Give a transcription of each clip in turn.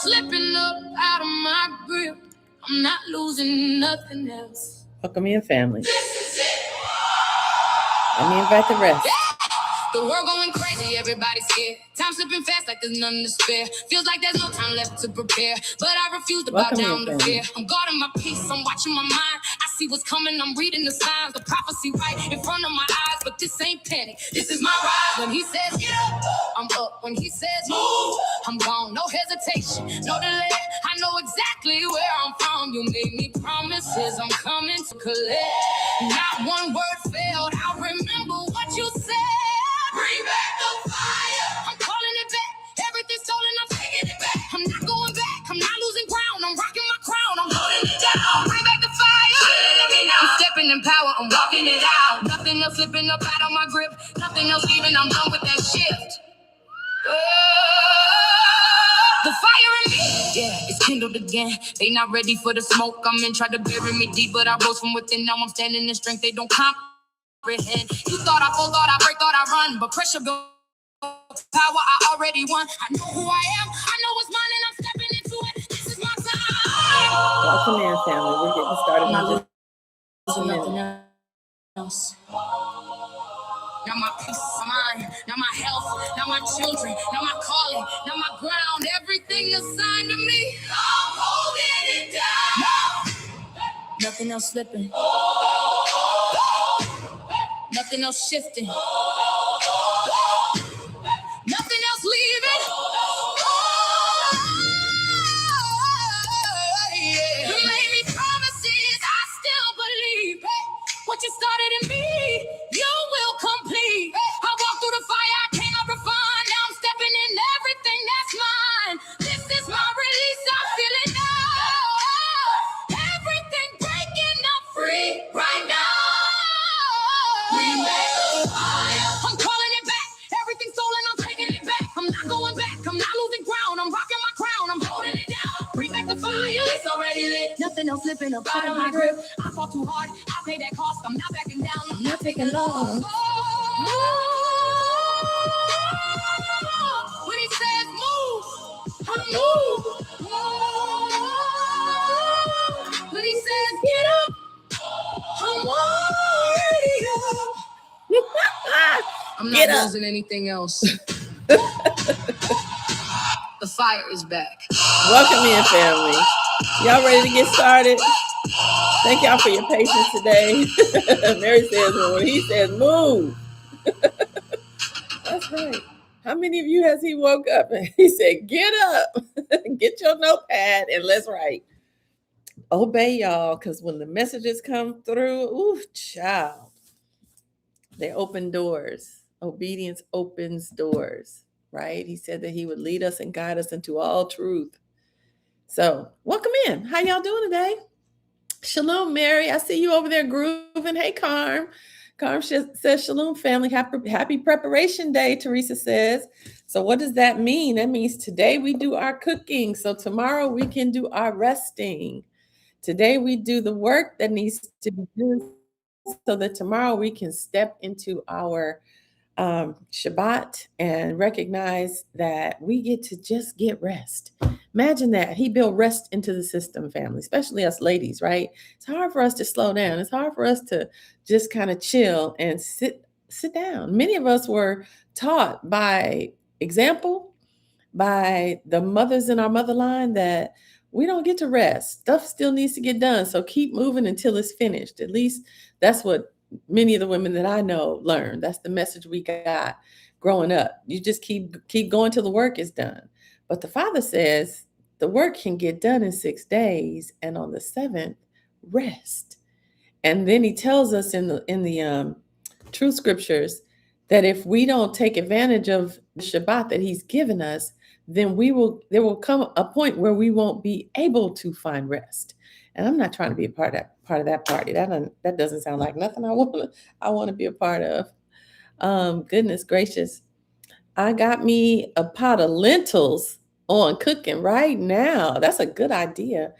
Slipping up out of my grip. I'm not losing nothing else. Welcome in, family. Let me invite the rest. The world going crazy, everybody's scared. Time slipping fast like there's none to spare. Feels like there's no time left to prepare. But I refuse to bow down to fear. I'm guarding my peace, I'm watching my mind. I see what's coming, I'm reading the signs. The prophecy right in front of my eyes. But this ain't panic, this is my ride. When he says get up, I'm up. When he says move, I'm gone. No hesitation, no delay. I know exactly where I'm from. You made me promises, I'm coming to collect. Not one word failed, I'll remember what you said. Bring back the fire. I'm calling it back. Everything's stolen, I'm taking it back. I'm not going back. I'm not losing ground. I'm rocking my crown. I'm holding it down. Bring back the fire. I'm stepping in power. I'm walking it out. Nothing else slipping up out of my grip. Nothing else leaving. I'm done with that shift. The fire in me, yeah, it's kindled again. They not ready for the smoke. I'm in, tried to bury me deep, but I rose from within. Now I'm standing in strength. They don't comprehend. You thought I fall, thought I break, thought I run, but pressure built power. I already won. I know who I am. I know what's mine, and I'm stepping into it. This is my time. Welcome in, family. We're getting started in just a minute. Nothing else. Now my peace of mind, now my health, now my children, now my calling, now my ground, everything assigned to me. I'm holding it down. Nothing else slipping. Nothing else shifting. Nothing else leaving. You made me promises, I still believe. What you started in me, you will complete. I walked through the fire, I came up refined. Now I'm stepping in everything that's mine. This is my release, I feel it now. Everything breaking, I'm free right now. I'm calling it back. Everything stolen, I'm taking it back. I'm not going back, I'm not losing ground. I'm rocking my crown, I'm holding it down. Bring back the fire, it's already lit. Nothing else slipping up out of my grip. I fought too hard, I paid that cost. I'm not backing down, I'm not taking long. When he says move, I move. When he says get up, I'm already up. I'm not losing anything else. The fire is back. Welcome in, family. Y'all ready to get started? Thank y'all for your patience today. Mary says, well, when he says move. That's right. How many of you has he woke up and he said, get up, get your notepad and let's write. Obey y'all, because when the messages come through, ooh, child, they open doors. Obedience opens doors, right? He said that he would lead us and guide us into all truth. So welcome in. How y'all doing today? Shalom, Mary. I see you over there grooving. Hey, Carm. Carm says, shalom, family. Happy preparation day, Teresa says. So what does that mean? That means today we do our cooking. So tomorrow we can do our resting. Today we do the work that needs to be done so that tomorrow we can step into our Shabbat and recognize that we get to just get rest. Imagine that. He built rest into the system, family, especially us ladies, right? It's hard for us to slow down. It's hard for us to just kind of chill and sit down. Many of us were taught by example, by the mothers in our motherline, that we don't get to rest. Stuff still needs to get done. So keep moving until it's finished. At least that's what many of the women that I know learned. That's the message we got growing up. You just keep going till the work is done. But the Father says the work can get done in 6 days, and on the 7th, rest. And then he tells us in the true scriptures that if we don't take advantage of the Shabbat that he's given us, then there will come a point where we won't be able to find rest. And I'm not trying to be a part of that party. That doesn't sound like nothing I want to be a part of. Goodness gracious. I got me a pot of lentils on cooking right now. That's a good idea.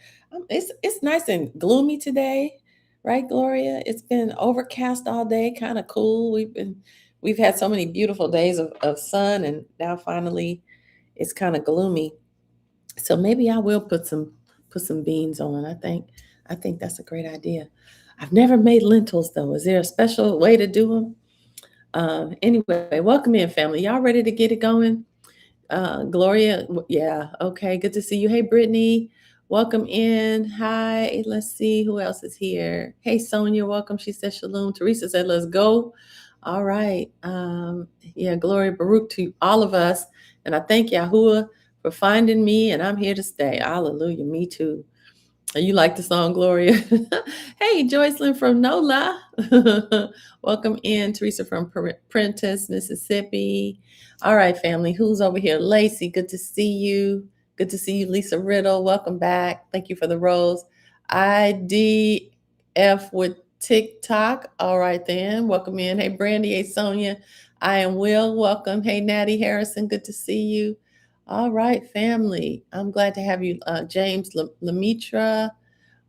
It's nice and gloomy today, right, Gloria? It's been overcast all day, kind of cool. We've had so many beautiful days of sun, and now finally it's kind of gloomy. So maybe I will put some beans on. I think that's a great idea. I've never made lentils though. Is there a special way to do them? Anyway, welcome in, family. Y'all ready to get it going? Gloria, yeah, okay, good to see you. Hey, Brittany, welcome in. Hi, let's see who else is here. Hey, Sonia, welcome. She said shalom. Teresa said, let's go. All right. Yeah, Gloria Baruch to all of us. And I thank Yahuwah for finding me, and I'm here to stay. Hallelujah. Me too. You like the song, Gloria? Hey, Joycelyn from NOLA. Welcome in. Teresa from Prentice, Mississippi. All right, family. Who's over here? Lacey, good to see you. Good to see you, Lisa Riddle. Welcome back. Thank you for the rose. IDF with TikTok. All right, then. Welcome in. Hey, Brandy. Hey, Sonia. I am Will. Welcome. Hey, Natty Harrison. Good to see you. All right, family. I'm glad to have you, James Lemitra.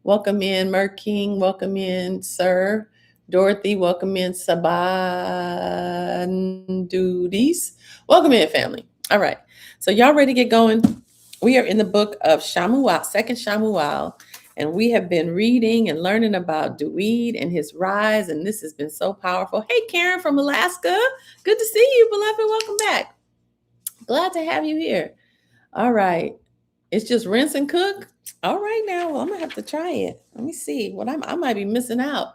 Welcome in, Merking. Welcome in, Sir. Dorothy, welcome in, Sabandudis. Welcome in, family. All right. So y'all ready to get going? We are in the book of Shamuel, second Shamuel, and we have been reading and learning about Duyid and his rise, and this has been so powerful. Hey, Karen from Alaska. Good to see you, beloved. Welcome back. Glad to have you here. All right. It's just rinse and cook. All right, now. Well, I'm gonna have to try it. Let me see what I might be missing out.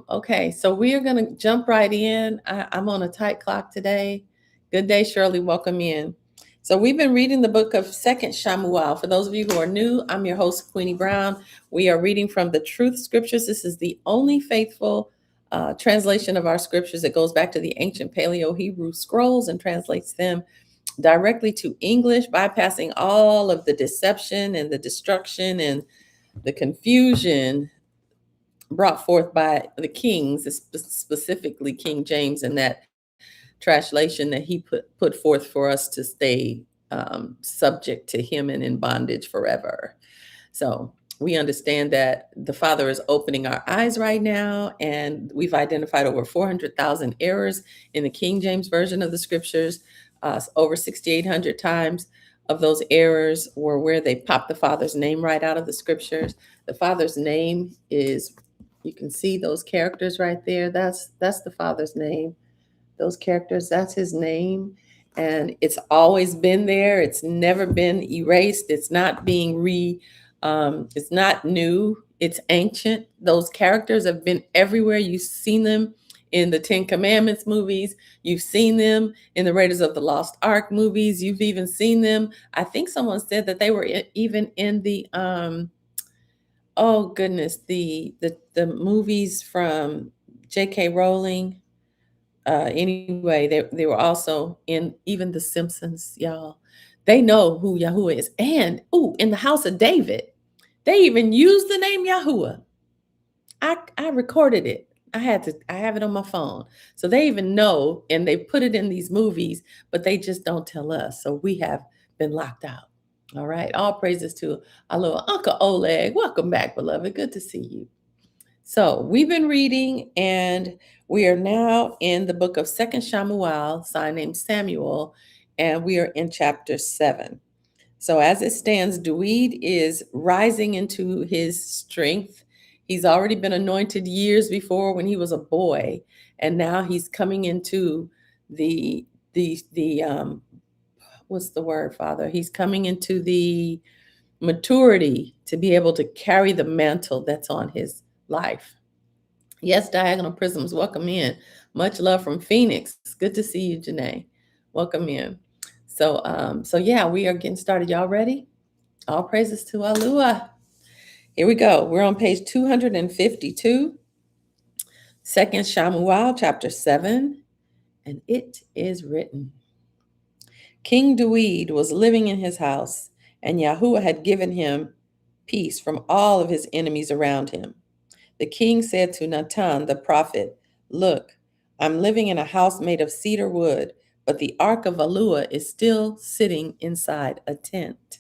Okay, so we are gonna jump right in. I'm on a tight clock today. Good day, Shirley. Welcome in. So we've been reading the book of Second Shamuel. For those of you who are new, I'm your host, Queenie Brown. We are reading from the Truth Scriptures. This is the only faithful translation of our scriptures. It goes back to the ancient Paleo Hebrew scrolls and translates them directly to English, bypassing all of the deception and the destruction and the confusion brought forth by the kings, specifically King James, and that translation that he put forth for us to stay subject to him and in bondage forever. So we understand that the Father is opening our eyes right now, and we've identified over 400,000 errors in the King James Version of the Scriptures. Over 6,800 times of those errors were where they popped the Father's name right out of the Scriptures. The Father's name is, you can see those characters right there. That's the Father's name. Those characters, that's his name. And it's always been there. It's never been erased. It's not being it's not new. It's ancient. Those characters have been everywhere. You've seen them in the Ten Commandments movies. You've seen them in the Raiders of the Lost Ark movies. You've even seen them. I think someone said that they were even in the oh goodness, the movies from J.K. Rowling. Anyway, they were also in even The Simpsons, y'all. They know who Yahuwah is. And in the house of David, they even used the name Yahuwah. I recorded it. I have it on my phone. So they even know, and they put it in these movies, but they just don't tell us. So we have been locked out. All right. All praises to our little Uncle Oleg. Welcome back, beloved. Good to see you. So we've been reading, and we are now in the book of Second Shamuel, sign named Samuel, and we are in chapter 7. So as it stands, Duyid is rising into his strength. He's already been anointed years before when he was a boy, and now he's coming into the what's the word, Father? He's coming into the maturity to be able to carry the mantle that's on his life. Yes, Diagonal Prisms, welcome in. Much love from Phoenix. Good to see you, Janae. Welcome in. So yeah, we are getting started. Y'all ready? All praises to YAHUAH. Here we go. We're on page 252, Second Shamuel, chapter 7, and it is written. King Duyid was living in his house, and Yahuwah had given him peace from all of his enemies around him. The king said to Natan the prophet, "Look, I'm living in a house made of cedar wood, but the ark of YAHUAH is still sitting inside a tent."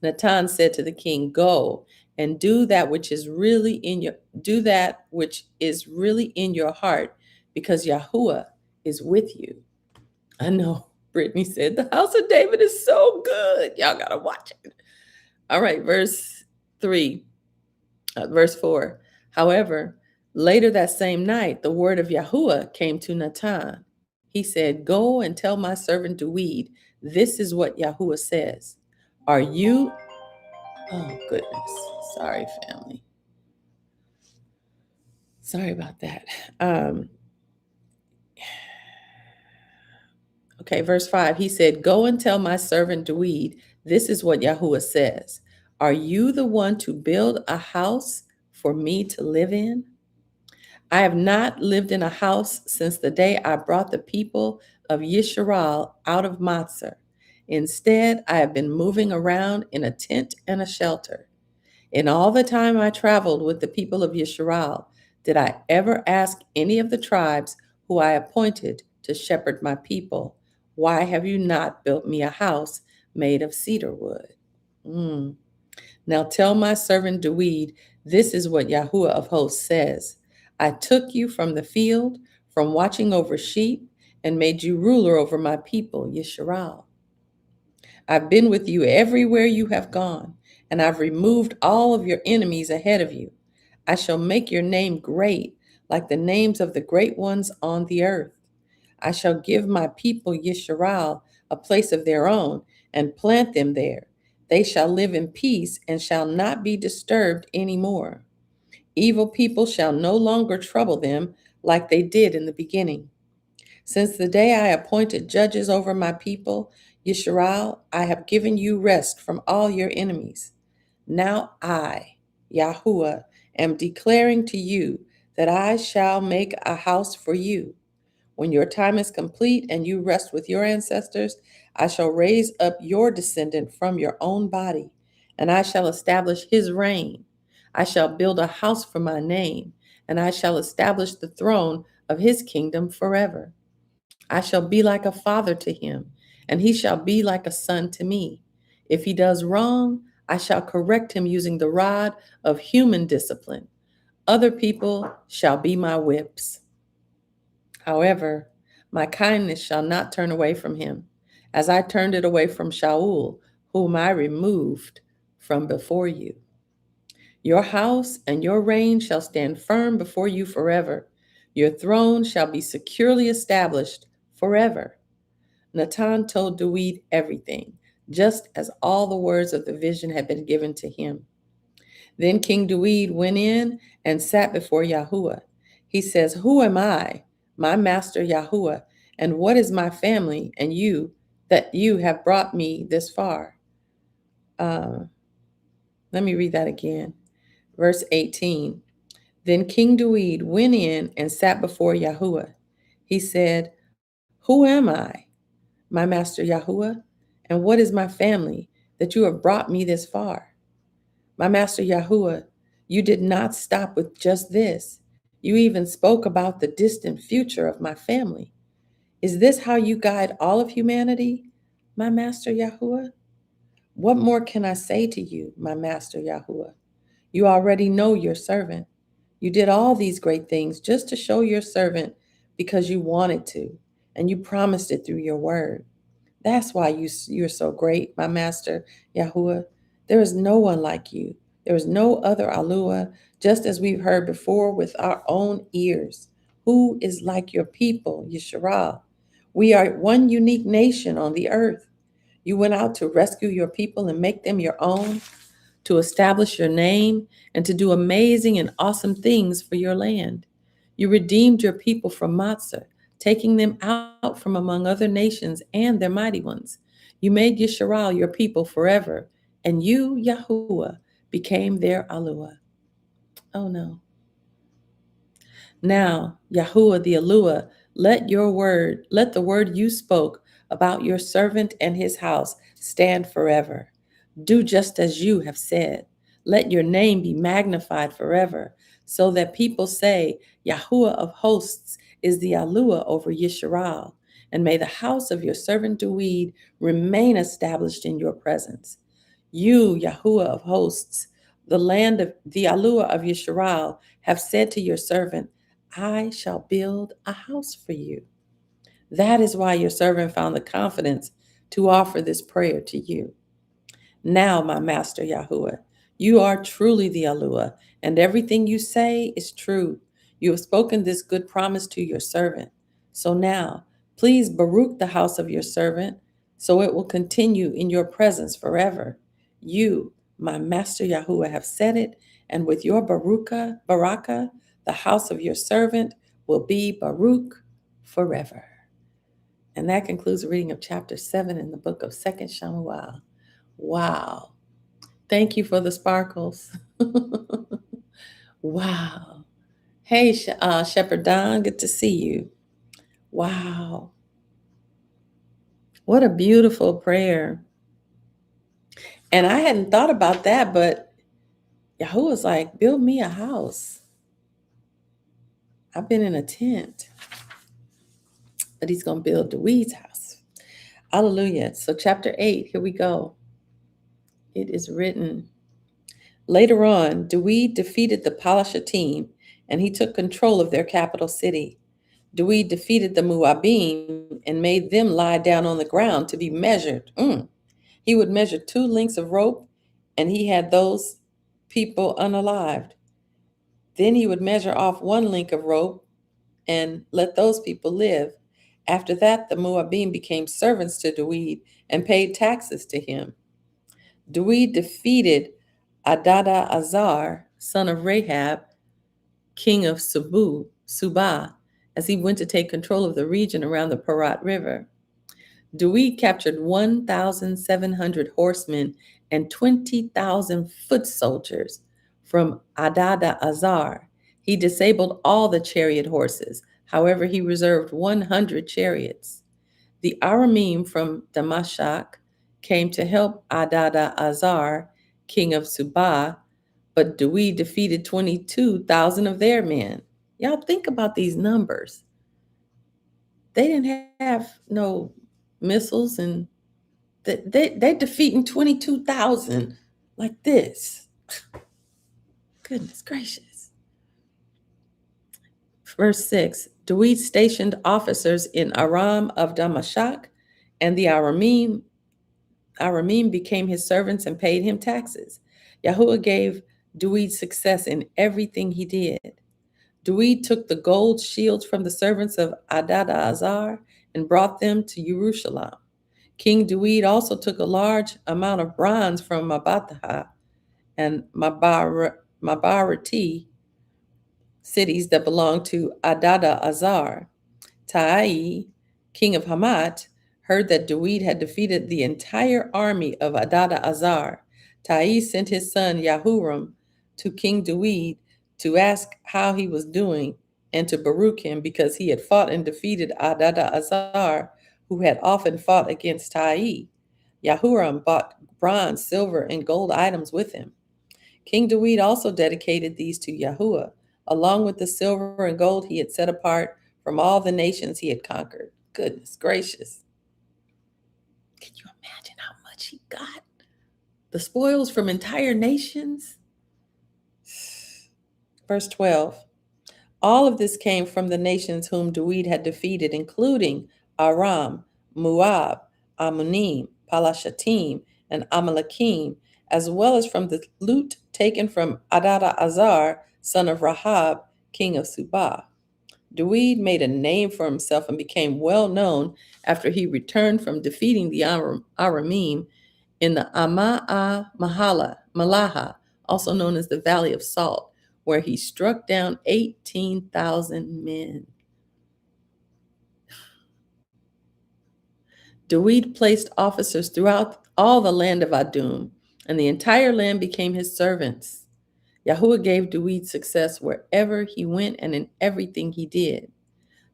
Natan said to the king, "Go and do that which is really in your heart, because Yahuwah is with you." I know, Brittany said, the house of David is so good. Y'all got to watch it. All right, verse 4. However, later that same night, the word of YAHUAH came to Natan. He said, go and tell my servant Duyid, this is what YAHUAH says. Are you, oh goodness, sorry, family. Sorry about that. Okay, verse 5, he said, go and tell my servant Duyid, this is what YAHUAH says. Are you the one to build a house for me to live in? I have not lived in a house since the day I brought the people of Yisrael out of Matzah. Instead, I have been moving around in a tent and a shelter. In all the time I traveled with the people of Yisrael, did I ever ask any of the tribes who I appointed to shepherd my people, why have you not built me a house made of cedar wood? Now tell my servant Duyid, this is what YAHUAH of hosts says. I took you from the field, from watching over sheep, and made you ruler over my people, Yisrael. I've been with you everywhere you have gone, and I've removed all of your enemies ahead of you. I shall make your name great, like the names of the great ones on the earth. I shall give my people Yisrael a place of their own and plant them there. They shall live in peace and shall not be disturbed anymore. Evil people shall no longer trouble them like they did in the beginning. Since the day I appointed judges over my people, Yisrael, I have given you rest from all your enemies. Now I, YAHUAH, am declaring to you that I shall make a house for you. When your time is complete and you rest with your ancestors, I shall raise up your descendant from your own body, and I shall establish his reign. I shall build a house for my name, and I shall establish the throne of his kingdom forever. I shall be like a father to him, and he shall be like a son to me. If he does wrong, I shall correct him using the rod of human discipline. Other people shall be my whips. However, my kindness shall not turn away from him, as I turned it away from Shaul, whom I removed from before you. Your house and your reign shall stand firm before you forever. Your throne shall be securely established forever. Natan told Duyid everything, just as all the words of the vision had been given to him. Then King Duyid went in and sat before YAHUAH. He says, who am I, my master YAHUAH, and what is my family and you, that you have brought me this far? Let me read that again. Verse 18. Then King Duyid went in and sat before YAHUAH. He said, who am I, my master YAHUAH, and what is my family that you have brought me this far? My master YAHUAH, you did not stop with just this. You even spoke about the distant future of my family. Is this how you guide all of humanity, my master YAHUAH? What more can I say to you, my master YAHUAH? You already know your servant. You did all these great things just to show your servant because you wanted to, and you promised it through your word. That's why you're so great, my master YAHUAH. There is no one like you. There is no other Alua, just as we've heard before with our own ears. Who is like your people, Yisrael? We are one unique nation on the earth. You went out to rescue your people and make them your own, to establish your name, and to do amazing and awesome things for your land. You redeemed your people from Matzah, taking them out from among other nations and their mighty ones. You made Yisrael your people forever, and you, YAHUAH, became their Alua. Oh no. Now, YAHUAH the Alua, let the word you spoke about your servant and his house stand forever. Do just as you have said. Let your name be magnified forever, so that people say, YAHUAH of hosts is the Alua over Yisrael. And may the house of your servant Duyid remain established in your presence. You, YAHUAH of hosts, the land of the Alua of Yisrael, have said to your servant, I shall build a house for you. That is why your servant found the confidence to offer this prayer to you. Now, my master Yahuwah, you are truly the Alua, and everything you say is true. You have spoken this good promise to your servant. So now, please Baruch the house of your servant, so it will continue in your presence forever. You, my master Yahuwah, have said it, and with your Baraka, the house of your servant will be Baruch forever. And that concludes the reading of chapter 7 in the book of 2nd Shamuel. Wow. Thank you for the sparkles. Wow. Hey, Shepherd Don, good to see you. Wow. What a beautiful prayer. And I hadn't thought about that, but Yahuwah was like, build me a house. I've been in a tent, but he's going to build Duyid's house. Hallelujah. So chapter 8, here we go. It is written. Later on, Duyid defeated the Palashatim, and he took control of their capital city. Duyid defeated the Mu'abim and made them lie down on the ground to be measured. He would measure 2 lengths of rope, and he had those people unalived. Then he would measure off 1 length of rope and let those people live. After that, the Mu'abim became servants to Duyid and paid taxes to him. Duyid defeated Adada Azar, son of Rahab, king of Subah, as he went to take control of the region around the Parat River. Duyid captured 1,700 horsemen and 20,000 foot soldiers from Adada Azar. He disabled all the chariot horses. However, he reserved 100 chariots. The Aramim from Damashak came to help Adada Azar, king of Subah, but Duyid defeated 22,000 of their men. Y'all think about these numbers. They didn't have no missiles, and they defeating 22,000 like this. Goodness gracious. Verse 6, Duyid stationed officers in Aram of Damashak, and the Aramim became his servants and paid him taxes. Yahuwah gave Duyid success in everything he did. Duyid took the gold shields from the servants of Adada Azar and brought them to Jerusalem. King Duyid also took a large amount of bronze from Mabatha and Mabarati, cities that belonged to Adada Azar. Tai, king of Hamat, heard that Duyid had defeated the entire army of Adada Azar. Tai sent his son Yahuram to King Duyid to ask how he was doing and to Baruch him because he had fought and defeated Adada Azar, who had often fought against Tai. Yahuram bought bronze, silver, and gold items with him. King Duyid also dedicated these to Yahuwah, along with the silver and gold he had set apart from all the nations he had conquered. Goodness gracious. Can you imagine how much he got? The spoils from entire nations? Verse 12. All of this came from the nations whom Duyid had defeated, including Aram, Moab, Ammonim, Palashatim, and Amalekim, as well as from the loot taken from Adada Azar, son of Rahab, king of Subah. Duyid made a name for himself and became well known after he returned from defeating the Aramim in the Malaha, also known as the Valley of Salt, where he struck down 18,000 men. Duyid placed officers throughout all the land of Adum, and the entire land became his servants. Yahuwah gave Duyid success wherever he went and in everything he did.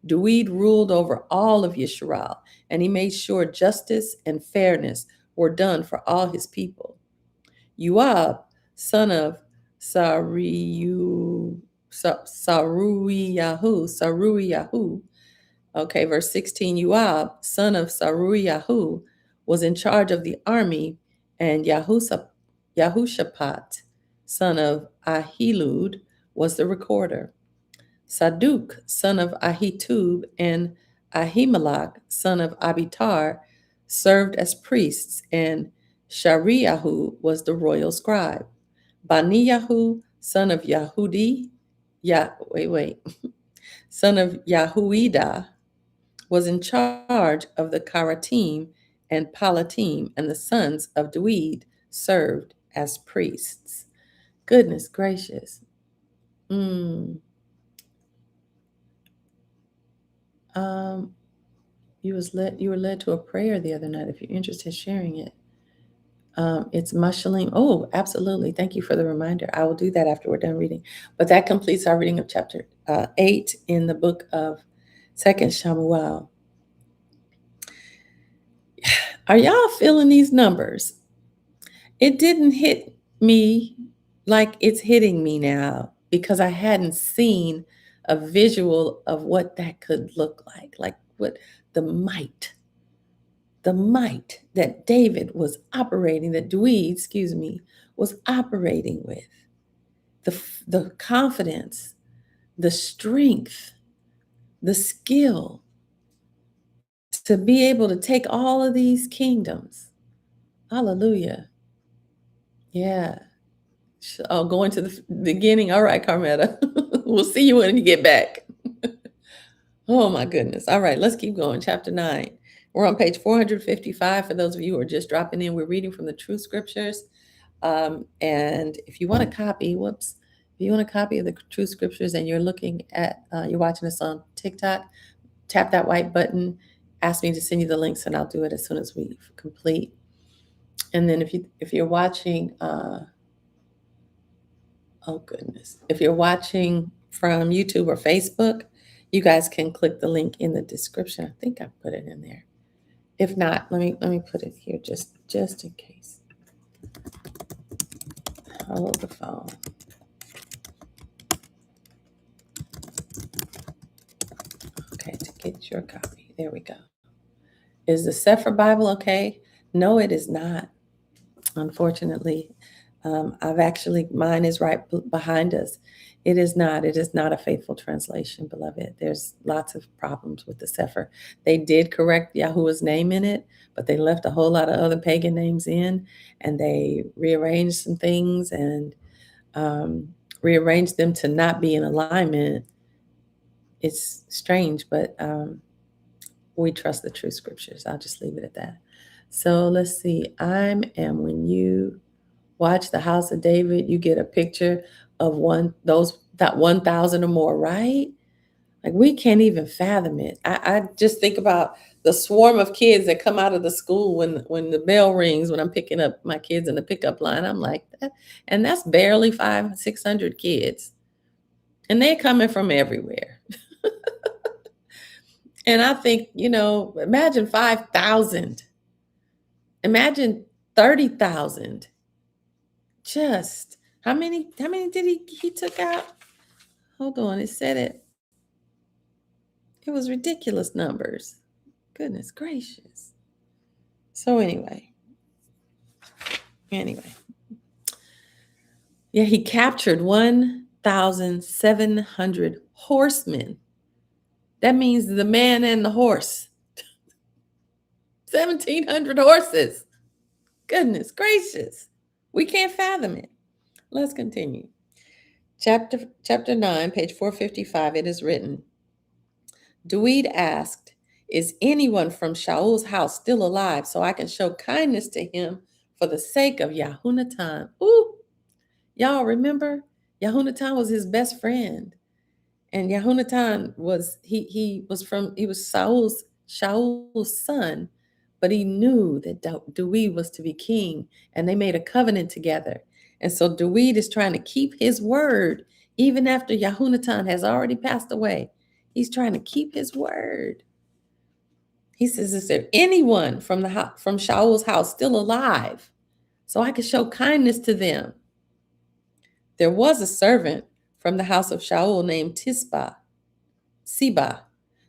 Duyid ruled over all of Yisrael, and he made sure justice and fairness were done for all his people. Yoab, son of Saruyahu, okay, verse 16, Yoab, son of Saruyahu, was in charge of the army, and Yahushaphat, son of Ahilud, was the recorder. Saduk, son of Ahitub, and Ahimelech, son of Abitar, served as priests, and Shariahu was the royal scribe. Baniyahu, son of Yahudi, son of Yahuidah, was in charge of the Karatim and Palatim, and the sons of Duyid served as priests. Goodness gracious. Mm. Um, you were led to a prayer the other night. If you're interested in sharing it, it's Mushalim. Oh, absolutely. Thank you for the reminder. I will do that after we're done reading. But that completes our reading of chapter 8 in the book of Second Shamuel. Are y'all feeling these numbers? It didn't hit me like it's hitting me now because I hadn't seen a visual of what that could look like what the might, the might that David was operating, that Duyid, was operating with, the confidence, the strength, the skill to be able to take all of these kingdoms. Hallelujah. Yeah. Oh, going to the beginning. All right, Carmetta. We'll see you when you get back. Oh, my goodness. All right, let's keep going. Chapter 9. We're on page 455. For those of you who are just dropping in, we're reading from the True Scriptures. And if you want a copy, if you want a copy of the True Scriptures and you're looking at, you're watching us on TikTok, tap that white button, ask me to send you the links, and I'll do it as soon as we complete. And then if you're watching, oh goodness, if you're watching from YouTube or Facebook, you guys can click the link in the description. I think I put it in there. If not, let me put it here just in case. Hold the phone. Okay, to get your copy. There we go. Is the Sefer Bible okay? No, it is not. Unfortunately, mine is right behind us. It is not a faithful translation, beloved. There's lots of problems with the Sefer. They did correct Yahuwah's name in it, but they left a whole lot of other pagan names in, and they rearranged some things and rearranged them to not be in alignment. It's strange, but we trust the True Scriptures. I'll just leave it at that. So let's see. When you watch the House of David, you get a picture of that 1,000 or more, right? Like we can't even fathom it. I just think about the swarm of kids that come out of the school when the bell rings, when I'm picking up my kids in the pickup line. I'm like, and that's barely 500-600 kids. And they're coming from everywhere. And I think, imagine 5,000. Imagine 30,000. Just how many did he took out? Hold on, it said it. It was ridiculous numbers. Goodness gracious. So anyway. Yeah, he captured 1,700 horsemen. That means the man and the horse. 1,700 horses. Goodness gracious. We can't fathom it. Let's continue. Chapter 9, page 455, it is written, Duyid asked, is anyone from Shaul's house still alive so I can show kindness to him for the sake of Yahunatan? Ooh, y'all remember? Yahunatan was his best friend. And Yahunatan was Shaul's son, but he knew that Duyid was to be king, and they made a covenant together. And so Duyid is trying to keep his word even after Yahunatan has already passed away. He's trying to keep his word. He says, is there anyone from Shaul's house still alive so I could show kindness to them? There was a servant from the house of Shaul named Siba.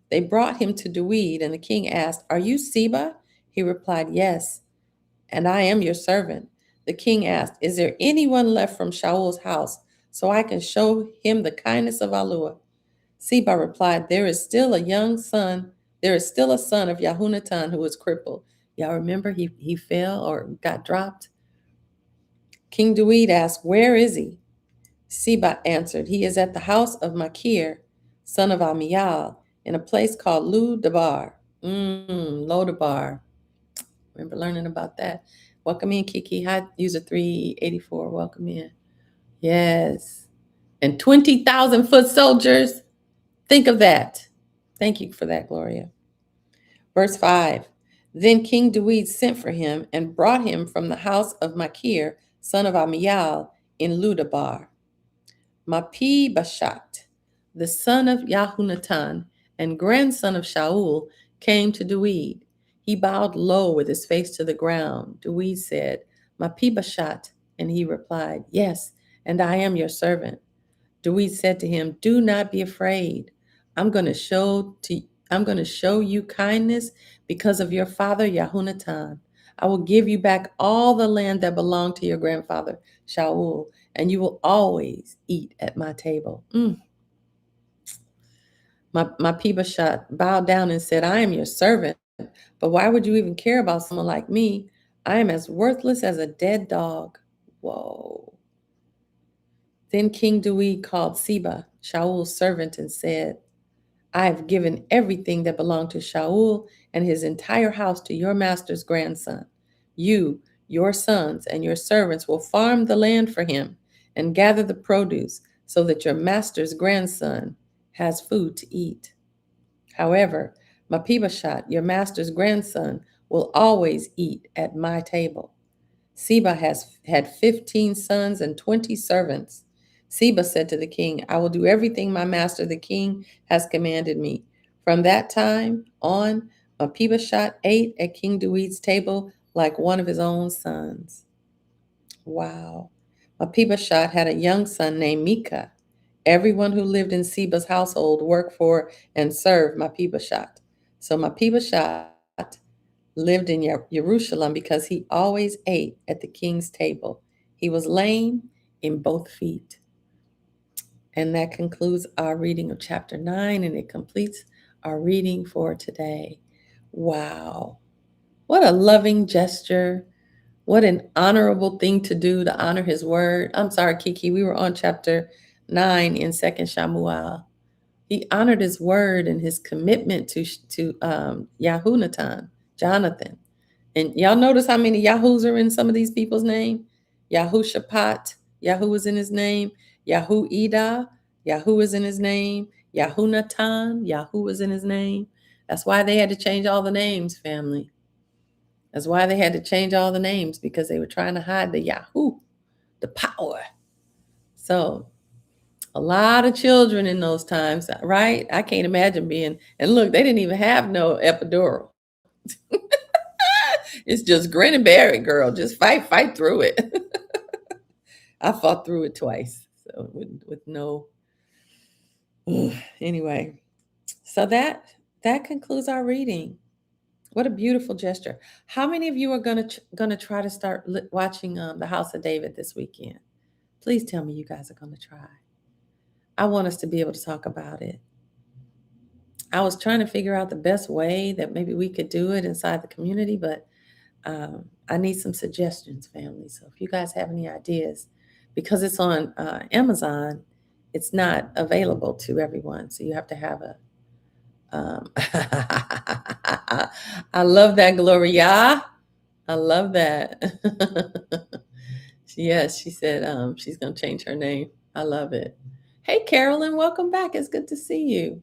They brought him to Duyid, and the king asked, are you Siba? He replied, yes, and I am your servant. The king asked, is there anyone left from Shaul's house so I can show him the kindness of Yahuwah? Siba replied, there is still a young son there is still a son of Yahunatan who is crippled. Y'all remember he fell or got dropped? King Duyid asked, where is he? Siba answered, he is at the house of Makir, son of Ammiel, in a place called Lo-Debar. Lo-Debar. Remember learning about that. Welcome in, Kiki. Hi, user 384. Welcome in. Yes. And 20,000 foot soldiers. Think of that. Thank you for that, Gloria. Verse 5. Then King Duyid sent for him and brought him from the house of Makir, son of Ammiel, in Lo-Debar. Mapiybashat, the son of Yahunatan and grandson of Shaul, came to Duyid. He bowed low with his face to the ground. Duyid said, Mapiybashat, and he replied, yes, and I am your servant. Duyid said to him, do not be afraid. I'm going to show you kindness because of your father Yahunatan. I will give you back all the land that belonged to your grandfather Shaul, and you will always eat at my table. Mapiybashat bowed down and said, I am your servant, but why would you even care about someone like me? I am as worthless as a dead dog. Whoa. Then King Duyid called Siba, Shaul's servant, and said, I have given everything that belonged to Shaul and his entire house to your master's grandson. You, your sons, and your servants will farm the land for him and gather the produce so that your master's grandson has food to eat. However, Mapiybashat, your master's grandson, will always eat at my table. Siba has had 15 sons and 20 servants. Siba said to the king, I will do everything my master the king has commanded me. From that time on, Mapiybashat ate at King Duyid's table like one of his own sons. Wow. Mapiybashat had a young son named Micah. Everyone who lived in Siba's household worked for and served Mapiybashat. So Mapiybashat lived in Jerusalem because he always ate at the king's table. He was lame in both feet. And that concludes our reading of chapter 9, and it completes our reading for today. Wow. What a loving gesture. What an honorable thing to do, to honor his word. I'm sorry, Kiki, we were on chapter 9 in 2nd Shamuel. He honored his word and his commitment to Yahunatan, Jonathan. And y'all notice how many Yahu's are in some of these people's name? Yahushapat, Yahu is in his name. Yahuida, Yahu is in his name. Yahunatan, Yahu is in his name. That's why they had to change all the names, family. That's why they had to change all the names, because they were trying to hide the Yahu, the power. So a lot of children in those times, right? I can't imagine being, and look, they didn't even have no epidural. It's just grin and bear it, girl. Just fight through it. I fought through it twice, so with no. Anyway, so that concludes our reading. What a beautiful gesture. How many of you are gonna try to start watching the House of David this weekend? Please tell me you guys are gonna try. I want us to be able to talk about it. I was trying to figure out the best way that maybe we could do it inside the community, but I need some suggestions, family. So if you guys have any ideas, because it's on Amazon, it's not available to everyone. So you have to have a. I love that, Gloria. I love that. Yes, she said she's going to change her name. I love it. Hey, Carolyn, welcome back. It's good to see you.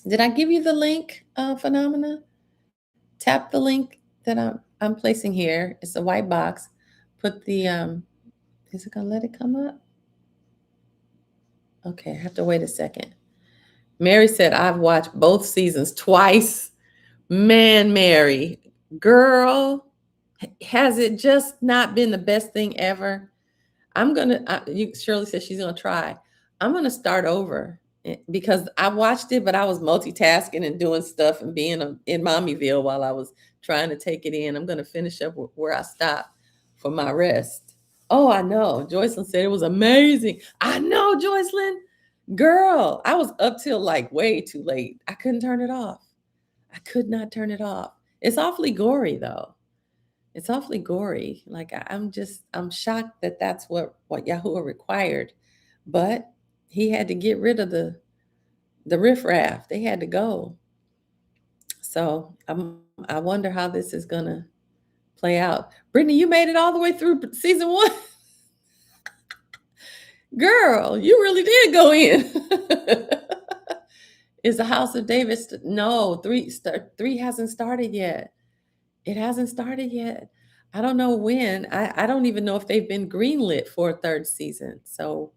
Did I give you the link, Phenomena? Tap the link that I'm placing here. It's a white box. Put the is it gonna let it come up? Okay, I have to wait a second. Mary said, I've watched both seasons twice. Man, Mary, girl, has it just not been the best thing ever? Shirley says she's gonna try. I'm gonna start over because I watched it, but I was multitasking and doing stuff and being in Mommyville while I was trying to take it in. I'm gonna finish up where I stopped for my rest. Oh, I know. Joycelyn said it was amazing. I know, Joycelyn. Girl, I was up till like way too late. I couldn't turn it off. I could not turn it off. It's awfully gory though. It's awfully gory. Like I'm shocked that that's what Yahuwah required, but he had to get rid of the riffraff. They had to go. So I wonder how this is gonna play out. Brittany, you made it all the way through season 1. Girl, you really did go in. Is the House of David? No, three hasn't started yet. It hasn't started yet. I don't know when. I don't even know if they've been greenlit for a third season. So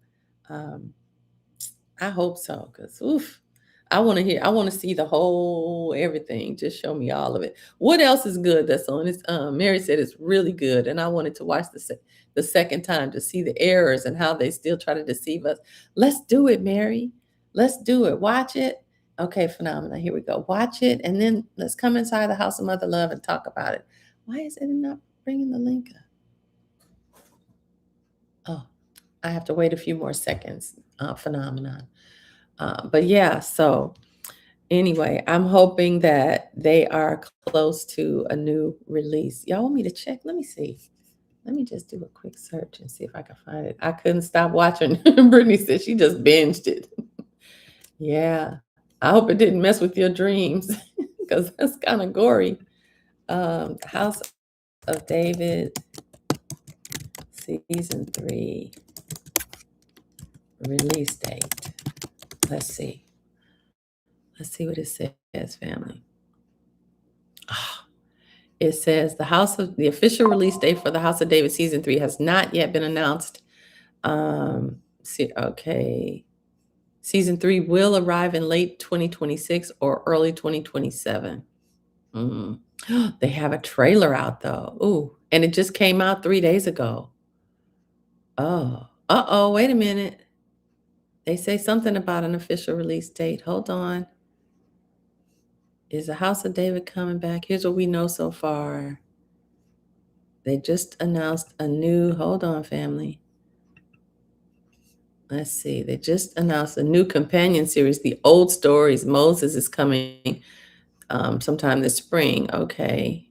um, I hope so, because oof, I want to hear. I want to see the whole everything. Just show me all of it. What else is good that's on? It's Mary said it's really good, and I wanted to watch the second time to see the errors and how they still try to deceive us. Let's do it, Mary. Let's do it. Watch it. Okay, phenomenal. Here we go. Watch it, and then let's come inside the house of Mother Love and talk about it. Why is it not bringing the link up? Oh, I have to wait a few more seconds. Phenomenon. But yeah, so anyway, I'm hoping that they are close to a new release. Y'all want me to check? Let me see. Let me just do a quick search and see if I can find it. I couldn't stop watching. Brittany said she just binged it. Yeah. I hope it didn't mess with your dreams because that's kind of gory. House of David, season 3, release date. Let's see. Let's see what it says, family. Oh, it says the official release date for the House of David season 3 has not yet been announced. Okay. Season 3 will arrive in late 2026 or early 2027. They have a trailer out though. Ooh, and it just came out 3 days ago. Oh, wait a minute. They say something about an official release date. Hold on. Is the House of David coming back? Here's what we know so far. They just announced a new, hold on, family. Let's see. They just announced a new companion series, The Old Stories. Moses is coming sometime this spring. Okay.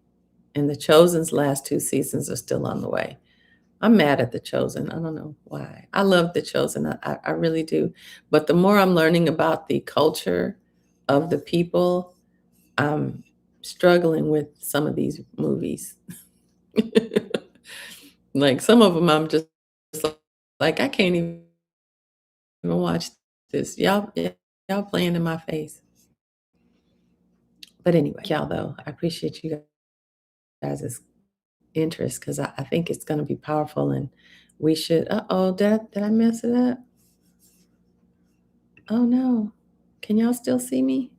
And The Chosen's last 2 seasons are still on the way. I'm mad at The Chosen. I don't know why. I love The Chosen. I really do. But the more I'm learning about the culture of the people, I'm struggling with some of these movies. Like some of them, I'm just like, I can't even watch this. Y'all playing in my face. But anyway, y'all though, I appreciate you guys' interest because I think it's going to be powerful and we should. Did I mess it up? Oh no. Can y'all still see me?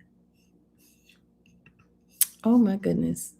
Oh my goodness.